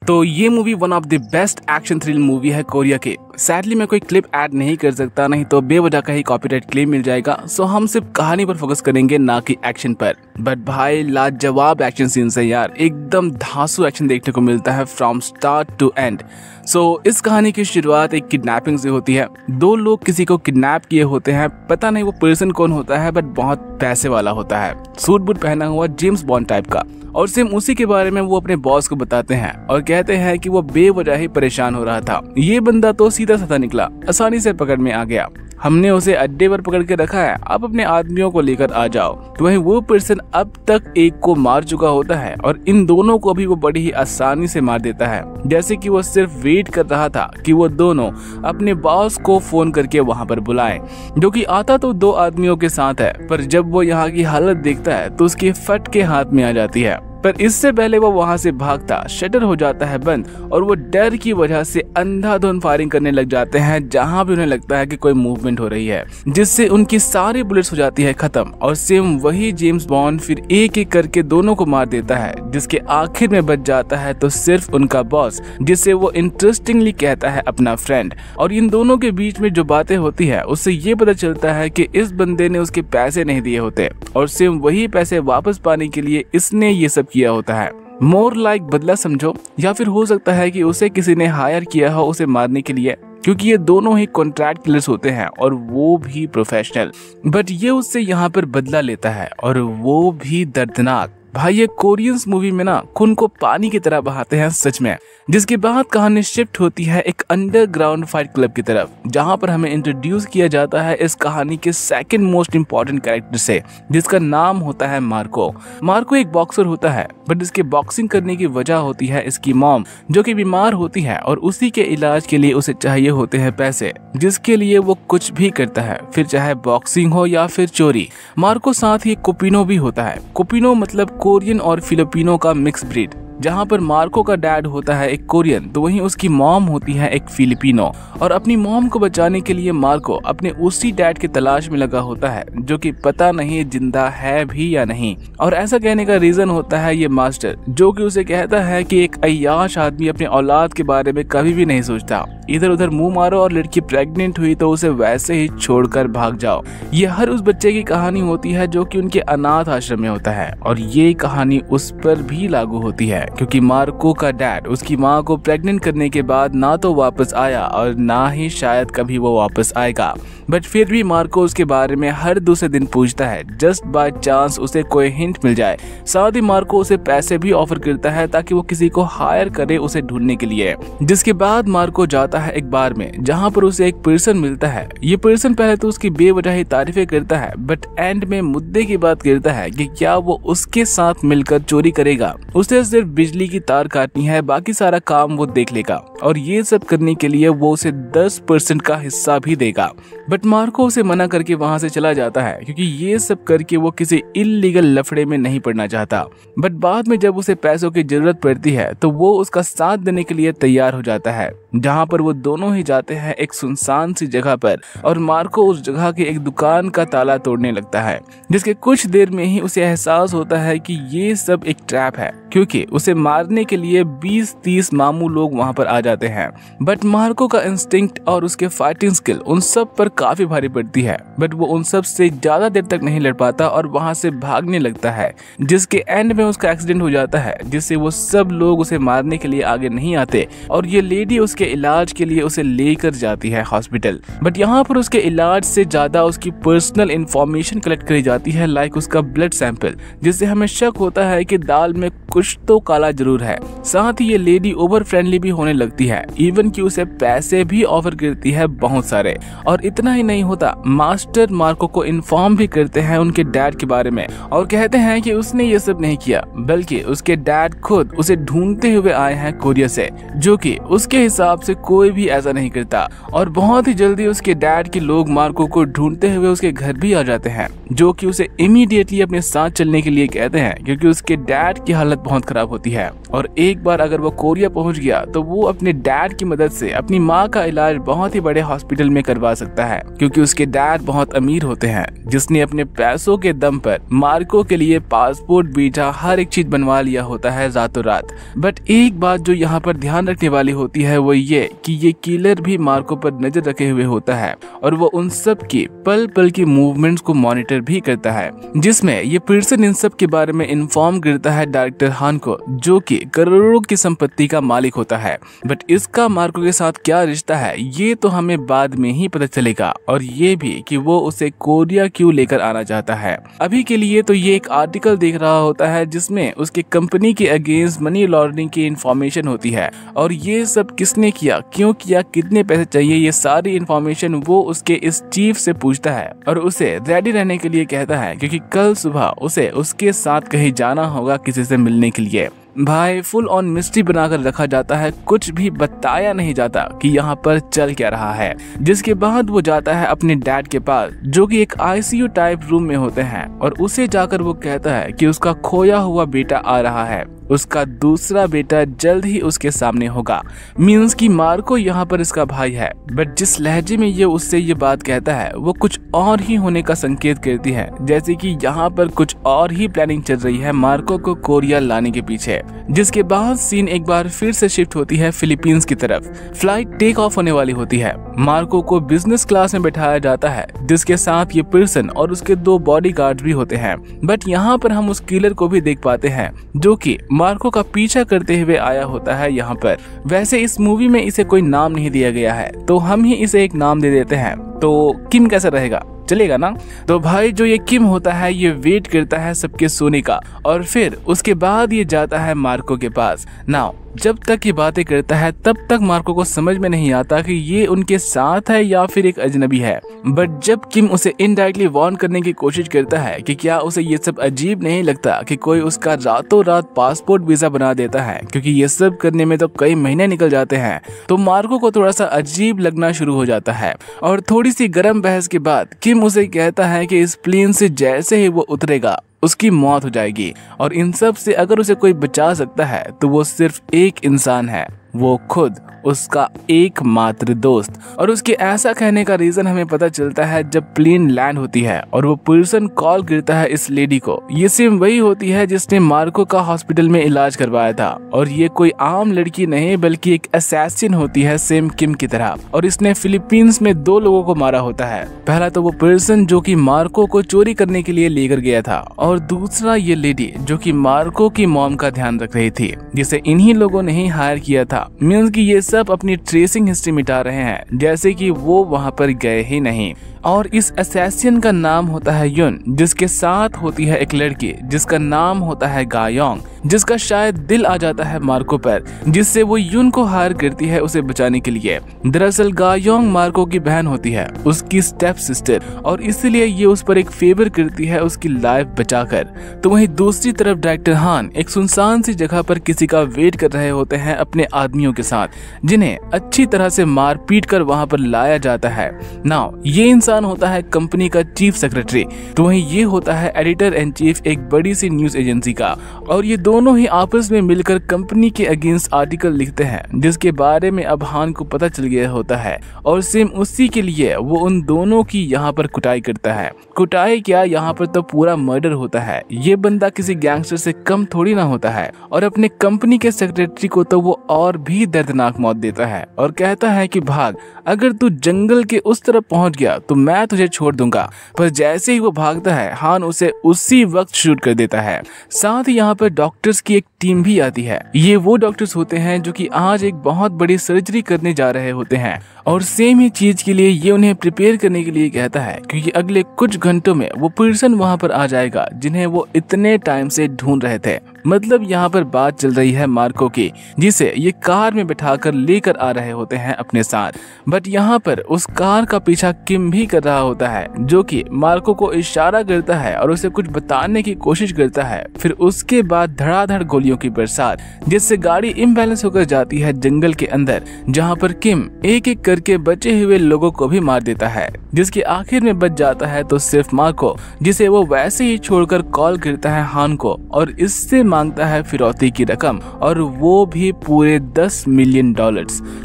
तो ये movie one of the best action thrill movie है कोरिया के। सैडली मैं कोई क्लिप ऐड नहीं कर सकता, नहीं तो बेवजह का ही कॉपीराइट क्लेम मिल जाएगा। सो हम सिर्फ कहानी पर फोकस करेंगे, ना कि एक्शन पर। बट भाई लाजवाब एक्शन सीन्स है यार, एकदम धांसू एक्शन देखने को मिलता है फ्रॉम स्टार्ट टू एंड। सो इस कहानी की शुरुआत एक किडनैपिंग से होती है। दो लोग किसी को किडनैप किए होते हैं, पता नहीं वो पर्सन कौन होता है, बट बहुत पैसे वाला होता है, सूट बूट पहना हुआ जेम्स बॉन्ड टाइप का। और सेम उसी के बारे में वो अपने बॉस को बताते हैं और कहते हैं कि वो बेवजह ही परेशान हो रहा था। ये बंदा तो सीधा साधा निकला, आसानी से पकड़ में आ गया। हमने उसे अड्डे पर पकड़ के रखा है, आप अपने आदमियों को लेकर आ जाओ। तो वहीं वो पर्सन अब तक एक को मार चुका होता है और इन दोनों को भी वो बड़ी ही आसानी से मार देता है, जैसे कि वो सिर्फ वेट कर रहा था कि वो दोनों अपने बॉस को फोन करके वहां पर बुलाएं, जो कि आता तो दो आदमियों के साथ है, पर जब वो यहाँ की हालत देखता है तो उसकी फट के हाथ में आ जाती है। पर इससे पहले वो वहां से भागता, शटर हो जाता है बंद और वो डर की वजह से अंधाधुंध फायरिंग करने लग जाते हैं जहां भी उन्हें लगता है कि कोई मूवमेंट हो रही है, जिससे उनकी सारी बुलेट्स हो जाती है खत्म। और सेम वही जेम्स बॉन्ड फिर एक एक करके दोनों को मार देता है, जिसके आखिर में बच जाता है तो सिर्फ उनका बॉस, जिसे वो इंटरेस्टिंगली कहता है अपना फ्रेंड। और इन दोनों के बीच में जो बातें होती है उससे ये पता चलता है कि इस बंदे ने उसके पैसे नहीं दिए होते और सेम वही पैसे वापस पाने के लिए इसने ये सब किया होता है। मोर लाइक बदला समझो, या फिर हो सकता है कि उसे किसी ने हायर किया हो उसे मारने के लिए, क्योंकि ये दोनों ही कॉन्ट्रैक्ट किलर्स होते हैं और वो भी प्रोफेशनल। बट ये उससे यहाँ पर बदला लेता है और वो भी दर्दनाक। भाई ये कोरियंस मूवी में ना खून को पानी की तरह बहाते हैं सच में। जिसके बाद कहानी शिफ्ट होती है एक अंडरग्राउंड फाइट क्लब की तरफ, जहां पर हमें इंट्रोड्यूस किया जाता है इस कहानी के सेकंड मोस्ट इम्पोर्टेंट कैरेक्टर से, जिसका नाम होता है मार्को। मार्को एक बॉक्सर होता है, बट इसके बॉक्सिंग करने की वजह होती है इसकी मॉम, जो कि बीमार होती है और उसी के इलाज के लिए उसे चाहिए होते हैं पैसे, जिसके लिए वो कुछ भी करता है, फिर चाहे बॉक्सिंग हो या फिर चोरी। मार्को साथ ही कोपिनो भी होता है। कोपिनो मतलब कोरियन और फिलिपिनो का मिक्स ब्रीड, जहां पर मार्को का डैड होता है एक कोरियन, तो वहीं उसकी मॉम होती है एक फिलिपिनो। और अपनी मॉम को बचाने के लिए मार्को अपने उसी डैड की तलाश में लगा होता है, जो कि पता नहीं जिंदा है भी या नहीं। और ऐसा कहने का रीजन होता है ये मास्टर, जो कि उसे कहता है कि एक अय्याश आदमी अपने औलाद के बारे में कभी भी नहीं सोचता, इधर उधर मुंह मारो और लड़की प्रेग्नेंट हुई तो उसे वैसे ही छोड़कर भाग जाओ। ये हर उस बच्चे की कहानी होती है जो कि उनके अनाथ आश्रम में होता है, और ये कहानी उस पर भी लागू होती है, क्योंकि मार्को का डैड उसकी माँ को प्रेग्नेंट करने के बाद ना तो वापस आया और ना ही शायद कभी वो वापस आएगा। बट फिर भी मार्को उसके बारे में हर दूसरे दिन पूछता है, जस्ट बाय चांस उसे कोई हिंट मिल जाए। साथ ही मार्को उसे पैसे भी ऑफर करता है ताकि वो किसी को हायर करे उसे ढूंढने के लिए। जिसके बाद मार्को जाता है एक बार में, जहाँ पर उसे एक पर्सन मिलता है। ये पर्सन पहले तो उसकी बेवजह ही तारीफें करता है, बट एंड में मुद्दे की बात करता है कि क्या वो उसके साथ मिलकर चोरी करेगा। उसे सिर्फ बिजली की तार काटनी है, बाकी सारा काम वो देख लेगा, और ये सब करने के लिए वो उसे 10% का हिस्सा भी देगा। बट मार्को उसे मना करके वहां से चला जाता है, क्योंकि ये सब करके वो किसी इल्लीगल लफड़े में नहीं पड़ना चाहता। बट बाद में जब उसे पैसों की जरूरत पड़ती है तो वो उसका साथ देने के लिए तैयार हो जाता है, जहाँ पर वो दोनों ही जाते हैं एक सुनसान सी जगह पर, और मार्को उस जगह की एक दुकान का ताला तोड़ने लगता है। जिसके कुछ देर में ही उसे एहसास होता है कि ये सब एक ट्रैप है, क्योंकि उसे मारने के लिए 20-30 मामू लोग वहां पर आ जाते हैं। बट मार्को का इंस्टिंक्ट और उसके फाइटिंग स्किल उन सब पर काफी भारी पड़ती है, बट वो उन सब से ज्यादा देर तक नहीं लड़ पाता और वहां से भागने लगता है। जिसके एंड में उसका एक्सीडेंट हो जाता है, जिससे वो सब लोग उसे मारने के लिए आगे नहीं आते, और ये लेडी उसके इलाज के लिए उसे लेकर जाती है हॉस्पिटल। बट यहाँ पर उसके इलाज से ज्यादा उसकी पर्सनल इंफॉर्मेशन कलेक्ट करी जाती है, लाइक उसका ब्लड सैंपल, जिससे हमें शक होता है कि दाल में कुछ तो काला जरूर है। साथ ही ये लेडी ओवर फ्रेंडली भी होने लगती है, इवन कि उसे पैसे भी ऑफर करती है बहुत सारे। और इतना ही नहीं होता, मास्टर मार्को को इन्फॉर्म भी करते हैं उनके डैड के बारे में, और कहते हैं कि उसने ये सब नहीं किया, बल्कि उसके डैड खुद उसे ढूंढते हुए आए हैं कोरिया से, जो कि उसके हिसाब से कोई भी ऐसा नहीं करता। और बहुत ही जल्दी उसके डैड के लोग मार्को को ढूंढते हुए उसके घर भी आ जाते हैं, जो कि उसे इमीडिएटली अपने साथ चलने के लिए कहते हैं, क्योंकि उसके डैड की हालत बहुत खराब होती है और एक बार अगर वो कोरिया पहुंच गया तो वो अपने डैड की मदद से अपनी माँ का इलाज बहुत ही बड़े हॉस्पिटल में करवा सकता है, क्योंकि उसके डैड बहुत अमीर होते हैं, जिसने अपने पैसों के दम पर मार्को के लिए पासपोर्ट, वीजा, हर एक चीज बनवा लिया होता है रातों रात। बट एक बात जो यहाँ पर ध्यान रखने वाली होती है वो ये कि ये किलर भी मार्को पर नजर रखे हुए होता है और वो उन सब की पल पल की मूवमेंट्स को मॉनिटर भी करता है, जिसमें ये पियर्सन इन सब के बारे में इन्फॉर्म करता है डायरेक्टर हान को, जो कि करोड़ों की संपत्ति का मालिक होता है। बट इसका मार्को के साथ क्या रिश्ता है ये तो हमें बाद में ही पता चलेगा, और ये भी कि वो उसे कोरिया क्यों लेकर आना चाहता है। अभी के लिए तो ये एक आर्टिकल देख रहा होता है जिसमें उसके कंपनी के अगेंस्ट मनी लॉन्ड्रिंग की इंफॉर्मेशन होती है, और ये सब किसने किया, क्यों किया, कितने पैसे चाहिए, ये सारी इंफॉर्मेशन वो उसके इस चीफ से पूछता है और उसे रेडी रहने के लिए कहता है, क्योंकि कल सुबह उसे उसके साथ कहीं जाना होगा किसी से मिलने के लिए। भाई फुल ऑन मिस्ट्री बनाकर रखा जाता है, कुछ भी बताया नहीं जाता कि यहाँ पर चल क्या रहा है। जिसके बाद वो जाता है अपने डैड के पास, जो कि एक आईसीयू टाइप रूम में होते हैं, और उसे जाकर वो कहता है कि उसका खोया हुआ बेटा आ रहा है, उसका दूसरा बेटा जल्द ही उसके सामने होगा। मीन्स कि मार्को यहाँ पर इसका भाई है, बट जिस लहजे में ये उससे ये बात कहता है वो कुछ और ही होने का संकेत करती है, जैसे कि यहाँ पर कुछ और ही प्लानिंग चल रही है मार्को को कोरिया लाने के पीछे। जिसके बाद सीन एक बार फिर से शिफ्ट होती है फिलीपींस की तरफ। फ्लाइट टेक ऑफ होने वाली होती है। मार्को को बिजनेस क्लास में बैठाया जाता है, जिसके साथ ये पियर्सन और उसके 2 बॉडीगार्ड भी होते हैं। बट यहाँ पर हम उस किलर को भी देख पाते हैं जो कि मार्को का पीछा करते हुए आया होता है यहाँ पर। वैसे इस मूवी में इसे कोई नाम नहीं दिया गया है, तो हम ही इसे एक नाम दे देते हैं। तो किम कैसा रहेगा, चलेगा ना? तो भाई जो ये किम होता है ये वेट करता है सबके सोने का, और फिर उसके बाद ये जाता है मार्को के पास। नाउ जब तक ये बातें करता है तब तक मार्को को समझ में नहीं आता कि ये उनके साथ है या फिर एक अजनबी है। बट जब किम उसे इनडायरेक्टली वार्न करने की कोशिश करता है कि क्या उसे ये सब अजीब नहीं लगता कि कोई उसका रातों रात पासपोर्ट वीजा बना देता है, क्योंकि ये सब करने में तो कई महीने निकल जाते हैं, तो मार्को को थोड़ा सा अजीब लगना शुरू हो जाता है। और थोड़ी सी गर्म बहस के बाद किम उसे कहता है कि इस प्लेन से जैसे ही वो उतरेगा उसकी मौत हो जाएगी, और इन सब से अगर उसे कोई बचा सकता है तो वो सिर्फ एक इंसान है, वो खुद उसका एकमात्र दोस्त। और उसके ऐसा कहने का रीजन हमें पता चलता है जब प्लेन लैंड होती है और वो पियर्सन कॉल करता है इस लेडी को। ये सेम वही होती है जिसने मार्को का हॉस्पिटल में इलाज करवाया था, और ये कोई आम लड़की नहीं बल्कि एक असैसिन होती है सेम किम की तरह, और इसने फिलीपींस में 2 लोगों को मारा होता है। पहला तो वो पियर्सन जो कि मार्को को चोरी करने के लिए लेकर गया था, और दूसरा ये लेडी जो कि मार्को की मॉम का ध्यान रख रही थी, जिसे इन्हीं लोगों ने ही हायर किया था। मीन्स कि ये सब अपनी ट्रेसिंग हिस्ट्री मिटा रहे हैं, जैसे कि वो वहां पर गए ही नहीं। और इस असैसिन का नाम होता है युन, जिसके साथ होती है एक लड़की जिसका नाम होता है गायोंग, जिसका शायद दिल आ जाता है मार्को पर, जिससे वो युन को हायर करती है उसे बचाने के लिए। दरअसल गायोंग मार्को की बहन होती है, उसकी स्टेप सिस्टर, और इसलिए ये उस पर एक फेवर करती है उसकी लाइफ बचाकर। तो वहीं दूसरी तरफ डायरेक्टर हान एक सुनसान सी जगह पर किसी का वेट कर रहे होते हैं अपने आदमियों के साथ, जिन्हें अच्छी तरह से मार पीट कर वहां पर लाया जाता है। नाउ ये इंसान होता है कंपनी का चीफ सेक्रेटरी, तो वहीं ये होता है एडिटर एंड चीफ एक बड़ी सी न्यूज एजेंसी का, और ये दोनों ही आपस में मिलकर कंपनी के अगेंस्ट आर्टिकल लिखते हैं, जिसके बारे में अब हान को पता चल गया होता है, और सेम उसी के लिए वो उन दोनों की यहाँ पर कुटाई करता है। कुटाई क्या, यहाँ पर तो पूरा मर्डर होता है। ये बंदा किसी गैंगस्टर से कम थोड़ी ना होता है, और अपने कंपनी के सेक्रेटरी को तो वो और भी दर्दनाक मौत देता है और कहता है कि भाग, अगर तू जंगल के उस तरफ पहुंच गया तो मैं तुझे छोड़ दूंगा। पर जैसे ही वो भागता है हान उसे उसी वक्त शूट कर देता है। साथ ही यहाँ पर डॉक्टर्स की एक टीम भी आती है। ये वो डॉक्टर्स होते हैं जो कि आज एक बहुत बड़ी सर्जरी करने जा रहे होते हैं, और सेम ही चीज के लिए ये उन्हें प्रिपेयर करने के लिए कहता है, क्योंकि अगले कुछ घंटों में वो पियर्सन वहां पर आ जाएगा जिन्हें वो इतने टाइम से ढूंढ रहे थे। मतलब यहाँ पर बात चल रही है मार्को की, जिसे ये कार में बिठाकर लेकर आ रहे होते हैं अपने साथ। बट यहाँ पर उस कार का पीछा किम भी कर रहा होता है, जो कि मार्को को इशारा करता है और उसे कुछ बताने की कोशिश करता है। फिर उसके बाद धड़ाधड़ गोलियों की बरसात, जिससे गाड़ी इम्बैलेंस होकर जाती है जंगल के अंदर, जहाँ पर किम एक एक करके बचे हुए लोगों को भी मार देता है, जिसके आखिर में बच जाता है तो सिर्फ मार्को, जिसे वो वैसे ही छोड़कर कॉल करता है हान को, और इससे मांगता है फिरौती की रकम, और वो भी पूरे $10 मिलियन।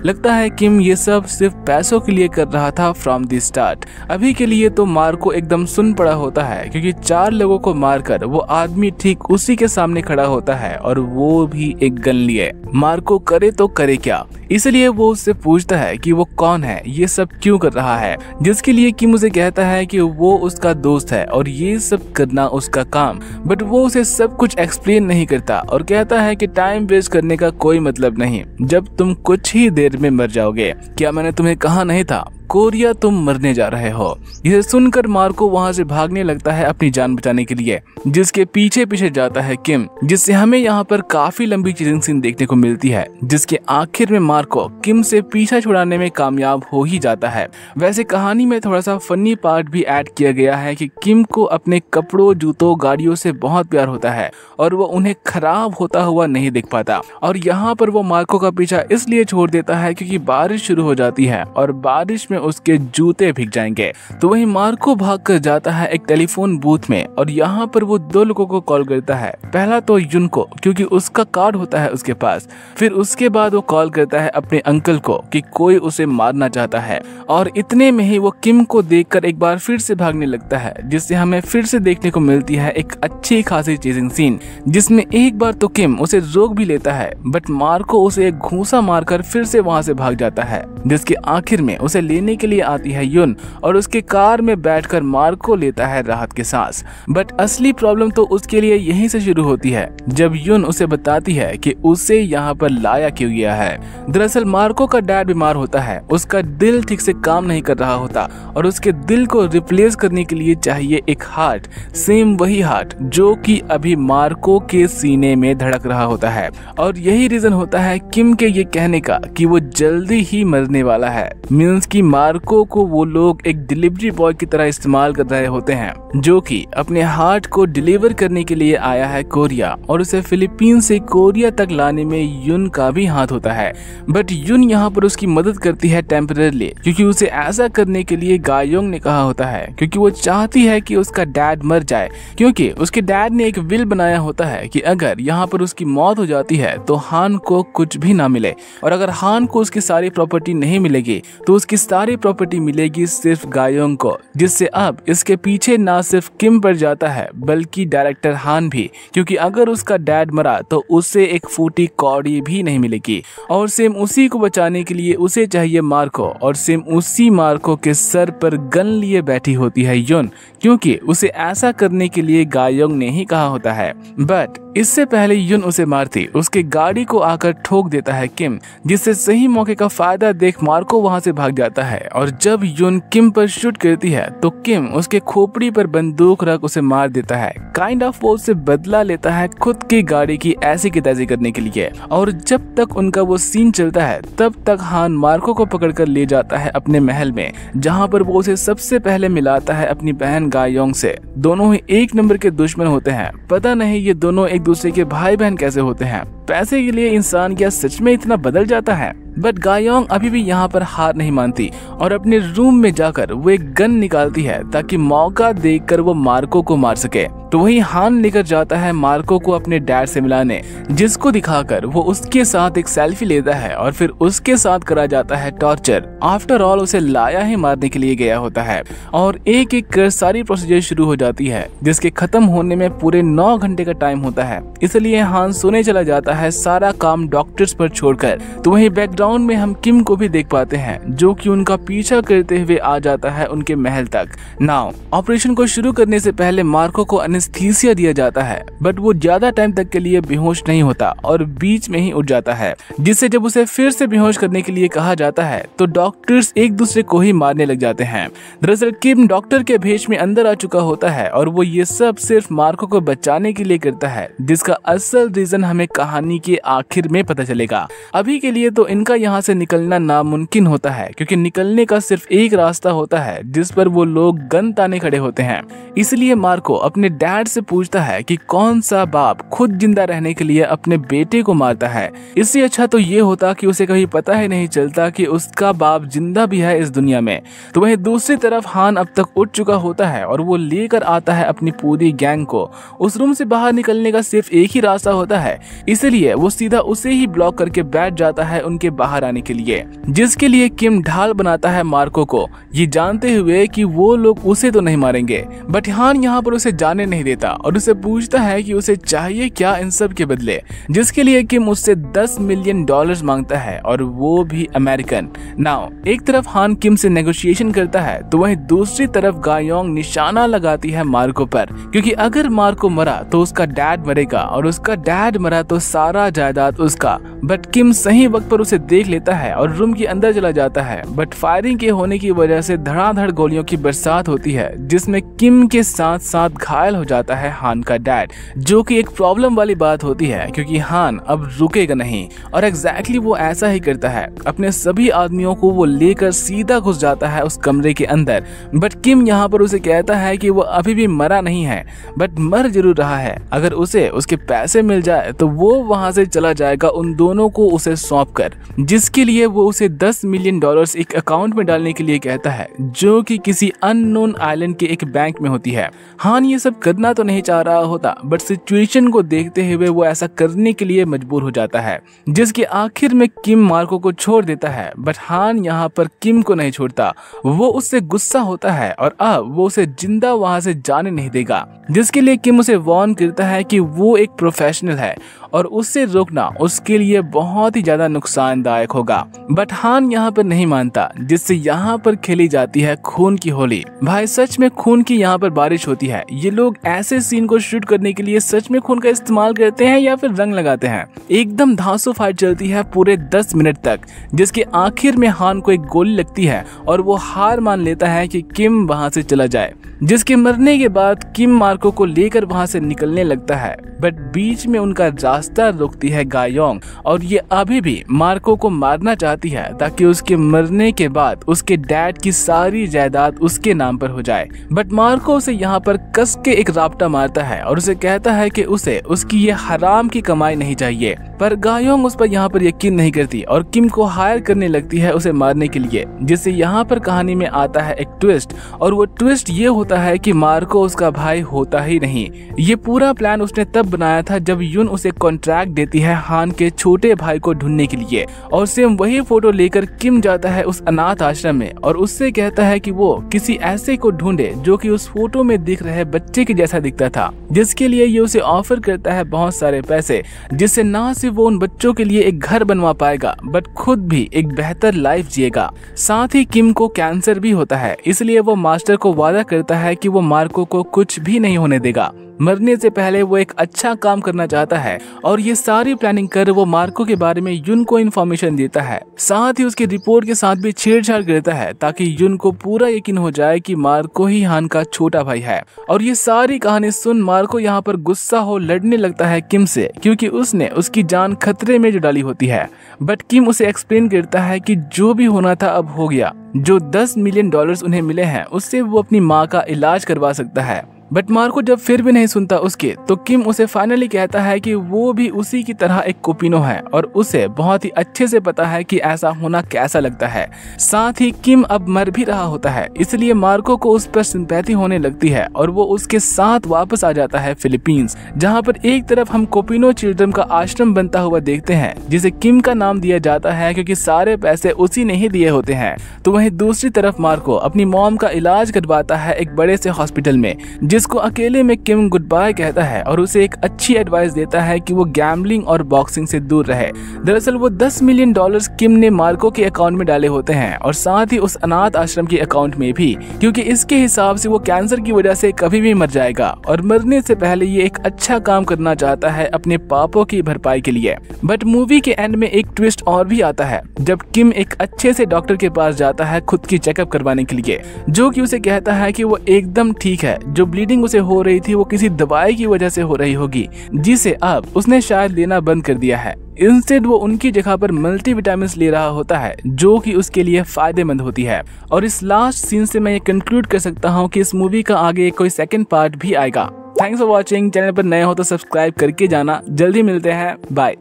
लगता है किम ये सब सिर्फ पैसों के लिए कर रहा था फ्रॉम द स्टार्ट। अभी के लिए तो मार्को एकदम सुन पड़ा होता है, क्योंकि 4 लोगों को मारकर वो आदमी ठीक उसी के सामने खड़ा होता है, और वो भी एक गन लिए। मार्को करे तो करे क्या, इसलिए वो उससे पूछता है कि वो कौन है, ये सब क्यों कर रहा है, जिसके लिए किम उसे कहता है कि वो उसका दोस्त है और ये सब करना उसका काम। बट वो उसे सब कुछ एक्सप्लेन नहीं करता और कहता है कि टाइम वेस्ट करने का कोई मतलब नहीं, जब तुम कुछ ही देर में मर जाओगे। क्या मैंने तुम्हें कहा नहीं था, कोरिया तुम मरने जा रहे हो। यह सुनकर मार्को वहां से भागने लगता है अपनी जान बचाने के लिए, जिसके पीछे पीछे जाता है किम, जिससे हमें यहाँ पर काफी लंबी चेजिंग सीन देखने को मिलती है, जिसके आखिर में मार्को किम से पीछा छुड़ाने में कामयाब हो ही जाता है। वैसे कहानी में थोड़ा सा फनी पार्ट भी ऐड किया गया है कि किम को अपने कपड़ों, जूतों, गाड़ियों से बहुत प्यार होता है और वो उन्हें खराब होता हुआ नहीं देख पाता, और यहाँ पर वो मार्को का पीछा इसलिए छोड़ देता है क्योंकि बारिश शुरू हो जाती है और बारिश में उसके जूते भीग जाएंगे। तो वहीं मार्को भागकर जाता है एक टेलीफोन बूथ में, और यहाँ पर वो 2 लोगों को कॉल करता है। पहला तो युन को, क्योंकि उसका कार्ड होता है उसके पास। फिर उसके बाद वो कॉल करता है अपने अंकल को कि कोई उसे मारना चाहता है, और इतने में ही वो किम को देखकर एक बार फिर से भागने लगता है, जिससे हमें फिर से देखने को मिलती है एक अच्छी खासी चेजिंग सीन, जिसमें एक बार तो किम उसे रोक भी लेता है, बट मार्को उसे एक घूंसा मारकर फिर से वहां से भाग जाता है, जिसके आखिर में उसे लेने के लिए आती है युन, और उसके कार में बैठकर मार्को लेता है राहत के सांस। बट असली प्रॉब्लम तो उसके लिए यहीं से शुरू होती है, जब युन उसे बताती है कि उसे यहाँ पर लाया क्यों गया है। दरअसल मार्को का डैड बीमार होता है, उसका दिल ठीक से काम नहीं कर रहा होता, और उसके दिल को रिप्लेस करने के लिए चाहिए एक हार्ट, सेम वही हार्ट जो कि अभी मार्को के सीने में धड़क रहा होता है। और यही रीजन होता है किम के ये कहने का कि वो जल्दी ही मरने वाला है। मींस कि मार्को को वो लोग एक डिलीवरी बॉय की तरह इस्तेमाल कर रहे होते हैं, जो कि अपने हार्ट को डिलीवर करने के लिए आया है कोरिया, और उसे फिलीपीन से कोरिया तक लाने में युन का भी हाथ होता है। बट युन यहाँ पर उसकी मदद करती है टेम्पररी, क्योंकि उसे ऐसा करने के लिए गायोंग ने कहा होता है, क्योंकि वो चाहती है कि उसका डैड मर जाए, क्योंकि उसके डैड ने एक विल बनाया होता है कि अगर यहाँ पर उसकी मौत हो जाती है तो हान को कुछ भी ना मिले, और अगर हान को उसकी सारी प्रॉपर्टी नहीं मिलेगी तो उसकी सारी प्रॉपर्टी मिलेगी सिर्फ गायोंग को, जिससे अब इसके पीछे ना सिर्फ किम पड़ जाता है बल्कि डायरेक्टर हान भी, क्योंकि अगर उसका डैड मरा तो उसे एक फूटी कौड़ी भी नहीं मिलेगी, और सेम उसी को बचाने के लिए उसे चाहिए मार्को, और सेम उसी मार्को के सर पर गन लिए बैठी होती है युन, क्योंकि उसे ऐसा करने के लिए गायोंग ने ही कहा होता है। बट इससे पहले युन उसे मारती उसके गाड़ी को आकर ठोक देता है किम, जिससे सही मौके का फायदा देख मार्को वहां से भाग जाता है, और जब युन किम पर शूट करती है तो किम उसके खोपड़ी पर बंदूक रख उसे मार देता है। काइंड ऑफ वो उससे बदला लेता है खुद की गाड़ी की ऐसी की तैसी करने के लिए। और जब तक उनका वो सीन चलता है तब तक हान मार्को को पकड़कर ले जाता है अपने महल में, जहाँ पर वो उसे सबसे पहले मिलाता है अपनी बहन गायोंग से। दोनों ही 1 नंबर के दुश्मन होते हैं, पता नहीं ये दोनों एक दूसरे के भाई बहन कैसे होते हैं। पैसे के लिए इंसान क्या सच में इतना बदल जाता है? बट गायोंग अभी भी यहाँ पर हार नहीं मानती और अपने रूम में जाकर वो एक गन निकालती है ताकि मौका देखकर वो मार्को को मार सके। तो वही हान लेकर जाता है मार्को को अपने डैड से मिलाने, जिसको दिखाकर वो उसके साथ एक सेल्फी लेता है और फिर उसके साथ करा जाता है टॉर्चर। आफ्टर ऑल उसे लाया ही मारने के लिए गया होता है और एक एक कर सारी प्रोसीजर शुरू हो जाती है, जिसके खत्म होने में पूरे 9 घंटे का टाइम होता है। इसलिए हान सोने चला जाता है सारा काम डॉक्टर्स पर छोड़कर। तो वही बैकग्राउंड में हम किम को भी देख पाते हैं, जो कि उनका पीछा करते हुए आ जाता है उनके महल तक। नाउ ऑपरेशन को शुरू करने से पहले मार्को को एनेस्थीसिया दिया जाता है, बट वो ज्यादा टाइम तक के लिए बेहोश नहीं होता और बीच में ही उठ जाता है, जिससे जब उसे फिर से बेहोश करने के लिए कहा जाता है तो डॉक्टर्स एक दूसरे को ही मारने लग जाते हैं। दरअसल किम डॉक्टर के भेष में अंदर आ चुका होता है और वो ये सब सिर्फ मार्को को बचाने के लिए करता है, जिसका असल रीजन हमें कहानी कहानी के आखिर में पता चलेगा। अभी के लिए तो इनका यहाँ से निकलना नामुमकिन होता है, क्योंकि निकलने का सिर्फ एक रास्ता होता है जिस पर वो लोग गन ताने खड़े होते हैं। इसलिए मार्को अपने डैड से पूछता है कि कौन सा बाप खुद जिंदा रहने के लिए अपने बेटे को मारता है। इससे अच्छा तो ये होता कि उसे कभी पता ही नहीं चलता कि उसका बाप जिंदा भी है इस दुनिया में। तो वहीं दूसरी तरफ हान अब तक उठ चुका होता है और वो लेकर आता है अपनी पूरी गैंग को। उस रूम से बाहर निकलने का सिर्फ एक ही रास्ता होता है, इसलिए वो सीधा उसे ही ब्लॉक करके बैठ जाता है उनके बाहर आने के लिए, जिसके लिए किम ढाल बनाता है मार्को को, ये जानते हुए कि वो लोग उसे तो नहीं मारेंगे। बट हान यहाँ पर उसे जाने नहीं देता और उसे पूछता है कि उसे चाहिए क्या इन सब के बदले, जिसके लिए किम उससे $10 मिलियन मांगता है, और वो भी अमेरिकन। नाउ एक तरफ हान किम से नेगोशिएशन करता है, तो वहीं दूसरी तरफ गायोंग निशाना लगाती है मार्को पर, क्योंकि अगर मार्को मरा तो उसका डैड मरेगा और उसका डैड मरा तो सारा जायदाद उसका। बट किम सही वक्त पर उसे देख लेता है और रूम के अंदर चला जाता है। बट फायरिंग के होने की वजह से धड़ाधड़ गोलियों की बरसात होती है, जिसमें किम के साथ साथ घायल हो जाता है हान का डैड, जो कि एक प्रॉब्लम वाली बात होती है, क्योंकि हान अब रुकेगा नहीं। और एग्जैक्टली वो ऐसा ही करता है, अपने सभी आदमियों को वो लेकर सीधा घुस जाता है उस कमरे के अंदर। बट किम यहाँ पर उसे कहता है कि वो अभी भी मरा नहीं है, बट मर जरूर रहा है। अगर उसे उसके पैसे मिल जाए तो वो वहां से चला जाएगा उन दोनों को उसे सौंप कर, जिसके लिए वो उसे $10 मिलियन एक अकाउंट में डालने के लिए कहता है, जो कि किसी अननोन आइलैंड के एक बैंक में होती है। हान ये सब करना तो नहीं चाह रहा होता, बट सिचुएशन को देखते हुए वो ऐसा करने के लिए मजबूर हो जाता है, जिसके आखिर में किम मार्को को छोड़ देता है। बट हान यहाँ पर किम को नहीं छोड़ता, वो उससे गुस्सा होता है और अब वो उसे जिंदा वहां से जाने नहीं देगा, जिसके लिए किम उसे वार्न करता है कि वो एक प्रोफेशनल है और उससे रोकना उसके लिए बहुत ही ज्यादा नुकसानदायक होगा। बट हान यहाँ पर नहीं मानता, जिससे यहाँ पर खेली जाती है खून की होली। भाई सच में खून की यहाँ पर बारिश होती है। ये लोग ऐसे सीन को शूट करने के लिए सच में खून का इस्तेमाल करते हैं या फिर रंग लगाते हैं। एकदम धांसू फाइट चलती है पूरे 10 मिनट तक, जिसके आखिर में हान को एक गोली लगती है और वो हार मान लेता है कि किम वहां से चला जाए, जिसके मरने के बाद किम मार्को को लेकर वहां से निकलने लगता है। बट बीच में उनका रास्ता रोकती है गायोंग, और ये अभी भी मार्को को मारना चाहती है ताकि उसके मरने के बाद उसके डैड की सारी जायदाद उसके नाम पर हो जाए। बट मार्को उसे यहाँ पर कस के एक रापटा मारता है और उसे कहता है कि उसे उसकी ये हराम की कमाई नहीं चाहिए। पर गायोंग उस पर यहाँ पर यकीन नहीं करती और किम को हायर करने लगती है उसे मारने के लिए, जिससे यहाँ पर कहानी में आता है एक ट्विस्ट, और वो ट्विस्ट ये होता है कि मार्को उसका भाई होता ही नहीं। ये पूरा प्लान उसने तब बनाया था जब यून उसे कॉन्ट्रैक्ट देती है हान के छोटे भाई को ढूंढने के लिए, और सेम वही फोटो लेकर किम जाता है उस अनाथ आश्रम में और उससे कहता है कि वो किसी ऐसे को ढूंढे जो कि उस फोटो में दिख रहे बच्चे के जैसा दिखता था, जिसके लिए ये उसे ऑफर करता है बहुत सारे पैसे, जिससे ना सिर्फ वो उन बच्चों के लिए एक घर बनवा पाएगा बट खुद भी एक बेहतर लाइफ जिएगा। साथ ही किम को कैंसर भी होता है, इसलिए वो मास्टर को वादा करता है कि वो मार्को को कुछ भी नहीं होने देगा। मरने से पहले वो एक अच्छा काम करना चाहता है और ये सारी प्लानिंग कर वो मार्को के बारे में यून को इन्फॉर्मेशन देता है। साथ ही उसकी रिपोर्ट के साथ भी छेड़छाड़ करता है ताकि यून को पूरा यकीन हो जाए कि मार्को ही हान का छोटा भाई है। और ये सारी कहानी सुन मार्को यहाँ पर गुस्सा हो लड़ने लगता है किम से, क्योंकि उसने उसकी जान खतरे में जो डाली होती है। बट किम उसे एक्सप्लेन करता है कि जो भी होना था अब हो गया, जो $10 मिलियन उन्हें मिले हैं उससे वो अपनी माँ का इलाज करवा सकता है। बट मार्को जब फिर भी नहीं सुनता उसके, तो किम उसे फाइनली कहता है कि वो भी उसी की तरह एक कोपिनो है और उसे बहुत ही अच्छे से पता है कि ऐसा होना कैसा लगता है। साथ ही किम अब मर भी रहा होता है, इसलिए मार्को को उस पर सिंपैथी होने लगती है और वो उसके साथ वापस आ जाता है फिलीपींस, जहाँ पर एक तरफ हम कोपिनो चिल्ड्रन का आश्रम बनता हुआ देखते हैं, जिसे किम का नाम दिया जाता है क्योंकि सारे पैसे उसी ने ही दिए होते हैं। तो वहीं दूसरी तरफ मार्को अपनी मॉम का इलाज करवाता है एक बड़े से हॉस्पिटल में, जिसको अकेले में किम गुड बाय कहता है और उसे एक अच्छी एडवाइस देता है कि वो गैम्बलिंग और बॉक्सिंग से दूर रहे। दरअसल वो $10 मिलियन किम ने मार्को के अकाउंट में डाले होते हैं और साथ ही उस अनाथ आश्रम के अकाउंट में भी, क्योंकि इसके हिसाब से वो कैंसर की वजह से कभी भी मर जाएगा और मरने से पहले ये एक अच्छा काम करना चाहता है अपने पापों की भरपाई के लिए। बट मूवी के एंड में एक ट्विस्ट और भी आता है जब किम एक अच्छे से डॉक्टर के पास जाता है खुद की चेकअप करवाने के लिए, जो कि उसे कहता है कि वो एकदम ठीक है, जो ब्लीडिंग ब्लीडिंग उसे हो रही थी वो किसी दवाई की वजह से हो रही होगी, जिसे अब उसने शायद लेना बंद कर दिया है। इंस्टेड वो उनकी जगह पर मल्टीविटामिन ले रहा होता है जो कि उसके लिए फायदेमंद होती है। और इस लास्ट सीन से मैं ये कंक्लूड कर सकता हूँ कि इस मूवी का आगे कोई सेकंड पार्ट भी आएगा। Thanks for watching. चैनल पर नए हो तो सब्सक्राइब करके जाना। जल्दी मिलते हैं, बाय।